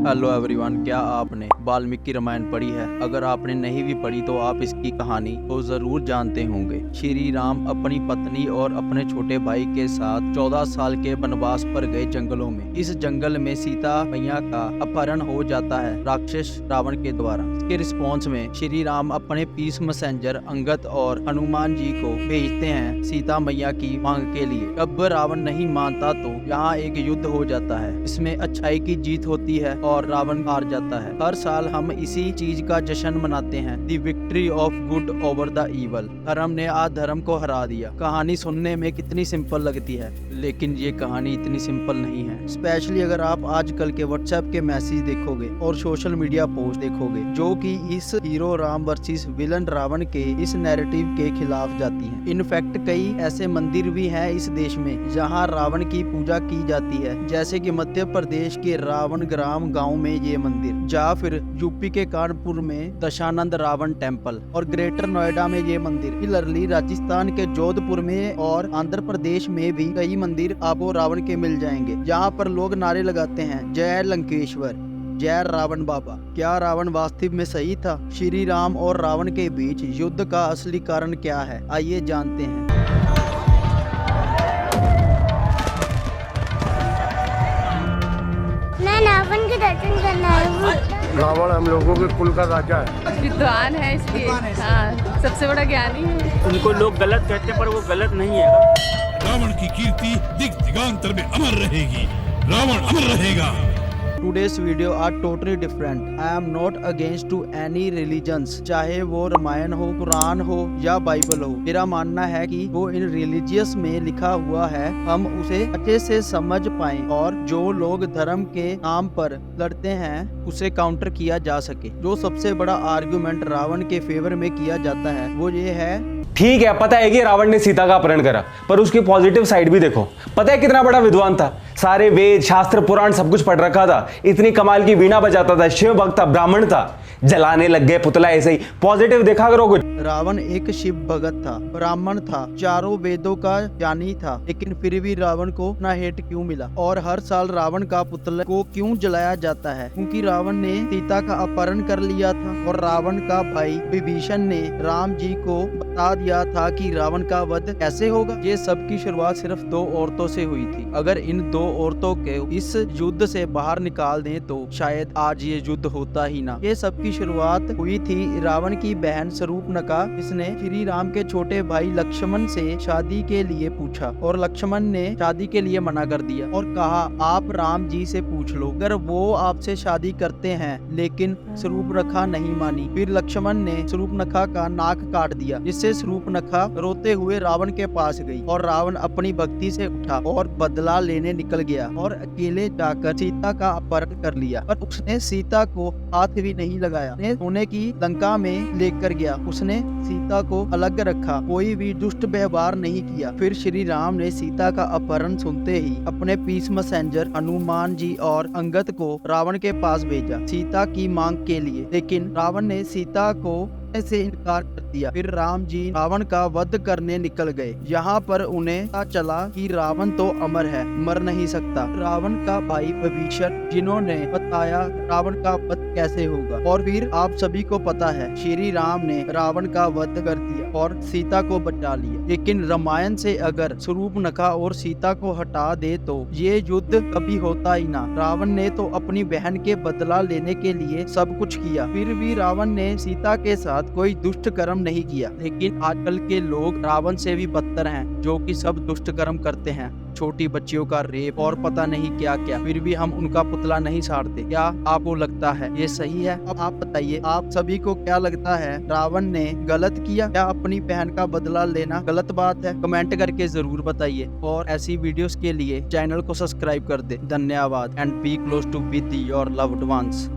Hello everyone, क्या आपने वाल्मीकि रामायण पढ़ी है? अगर आपने नहीं भी पढ़ी तो आप इसकी कहानी को जरूर जानते होंगे। श्री राम अपनी पत्नी और अपने छोटे भाई के साथ 14 साल के वनवास पर गए जंगलों में। इस जंगल में सीता मैया का अपहरण हो जाता है राक्षस रावण के द्वारा। इसके रिस्पॉन्स में श्री राम अपने पीस मैसेंजर अंगद और हनुमान जी को भेजते हैं सीता मैया की मांग के लिए। जब रावण नहीं मानता तो यहाँ एक युद्ध हो जाता है। इसमें अच्छाई की जीत होती है और रावण हार जाता है। हर साल हम इसी चीज का जश्न मनाते हैं, the victory of good over the evil. धर्म ने अधर्म को हरा दिया। कहानी सुनने में कितनी सिंपल लगती है, लेकिन ये कहानी इतनी सिंपल नहीं है। स्पेशली अगर आप आजकल के व्हाट्सएप के मैसेज देखोगे और सोशल मीडिया पोस्ट देखोगे जो कि इस hero Ram versus villain Ravan के इस नैरेटिव के खिलाफ जाती हैं। इनफैक्ट कई ऐसे मंदिर भी हैं इस देश में जहाँ रावण की पूजा की जाती है, जैसे कि मध्य प्रदेश के रावण ग्राम गांव में ये मंदिर, या फिर यूपी के कानपुर में दशानंद रावण टेम्पल, और ग्रेटर नोएडा में ये मंदिर। सिमिलरली राजस्थान के जोधपुर में और आंध्र प्रदेश में भी कई मंदिर आपको रावण के मिल जाएंगे, जहाँ पर लोग नारे लगाते हैं, जय लंकेश्वर, जय रावण बाबा। क्या रावण वास्तव में सही था? श्री राम और रावण के बीच युद्ध का असली कारण क्या है, आइए जानते हैं। मैं रावण के दर्शन करना है। रावण हम लोगों के कुल का राजा है, विद्वान है इसलिए, हाँ, सबसे बड़ा ज्ञानी है। उनको लोग गलत कहते हैं पर वो गलत नहीं है। रावण की कीर्ति दिग दिगांतर में अमर रहेगी, रावण अमर रहेगा। Today's video are totally different. I am not against to any religions, चाहे वो रामायण हो, कुरान हो या बाइबल हो। मेरा मानना है कि वो इन रिलीजियस में लिखा हुआ है, हम उसे अच्छे से समझ पाएं और जो लोग धर्म के नाम पर लड़ते हैं उसे काउंटर किया जा सके। जो सबसे बड़ा आर्गुमेंट रावण के फेवर में किया जाता है वो ये है, ठीक है, पता है कि रावण ने सीता का अपहरण करा, पर उसकी पॉजिटिव साइड भी देखो। पता है कितना बड़ा विद्वान था, सारे वेद शास्त्र पुराण सब कुछ पढ़ रखा था, इतनी कमाल की वीणा बजाता था, शिव भक्त था, ब्राह्मण था, जलाने लग गए पुतला। ऐसे ही पॉजिटिव देखा करो कुछ। रावण एक शिव भगत था, ब्राह्मण था, चारों वेदों का ज्ञानी था, लेकिन फिर भी रावण को ना हेट क्यों मिला? और हर साल रावण का पुतला को क्यों जलाया जाता है? क्योंकि रावण ने सीता का अपहरण कर लिया था और रावण का भाई विभीषण ने राम जी को बता दिया था कि रावण का वध कैसे होगा। ये सब की शुरुआत सिर्फ दो औरतों से हुई थी। अगर इन दो औरतों को इस युद्ध से बाहर निकाल दें तो शायद आज ये युद्ध होता ही ना। ये सब की शुरुआत हुई थी रावण की बहन शूर्पणखा, जिसने श्री राम के छोटे भाई लक्ष्मण से शादी के लिए पूछा और लक्ष्मण ने शादी के लिए मना कर दिया और कहा, आप राम जी से पूछ लो अगर वो आपसे शादी करते हैं। लेकिन शूर्पणखा नहीं मानी। फिर लक्ष्मण ने शूर्पणखा का नाक काट दिया, जिससे शूर्पणखा रोते हुए रावण के पास गई और रावण अपनी भक्ति से उठा और बदला लेने निकल गया और अकेले जाकर सीता का अपहरण कर लिया। पर उसने सीता को हाथ भी नहीं लगाया। सोने की लंका में लेकर गया, उसने सीता को अलग रखा, कोई भी दुष्ट व्यवहार नहीं किया। फिर श्री राम ने सीता का अपहरण सुनते ही अपने पीस मैसेंजर हनुमान जी और अंगद को रावण के पास भेजा सीता की मांग के लिए, लेकिन रावण ने सीता को से इनकार कर दिया। फिर राम जी रावण का वध करने निकल गए। यहाँ पर उन्हें पता चला कि रावण तो अमर है, मर नहीं सकता। रावण का भाई विभीषण जिन्होंने बताया रावण का वध कैसे होगा, और फिर आप सभी को पता है श्री राम ने रावण का वध कर दिया और सीता को बचा लिया। लेकिन रामायण से अगर शूर्पणखा और सीता को हटा दे तो ये युद्ध कभी होता ही ना। रावण ने तो अपनी बहन के बदला लेने के लिए सब कुछ किया, फिर भी रावण ने सीता के साथ कोई दुष्ट कर्म नहीं किया। लेकिन आजकल के लोग रावण से भी बदतर हैं, जो कि सब दुष्ट कर्म करते हैं, छोटी बच्चियों का रेप और पता नहीं क्या क्या, फिर भी हम उनका पुतला नहीं साड़ते। क्या आपको लगता है ये सही है? अब आप बताइए, आप सभी को क्या लगता है, रावण ने गलत किया? क्या अपनी बहन का बदला लेना गलत बात है? कमेंट करके जरूर बताइए और ऐसी वीडियोस के लिए चैनल को सब्सक्राइब कर दे। धन्यवाद and be close to with your loved once.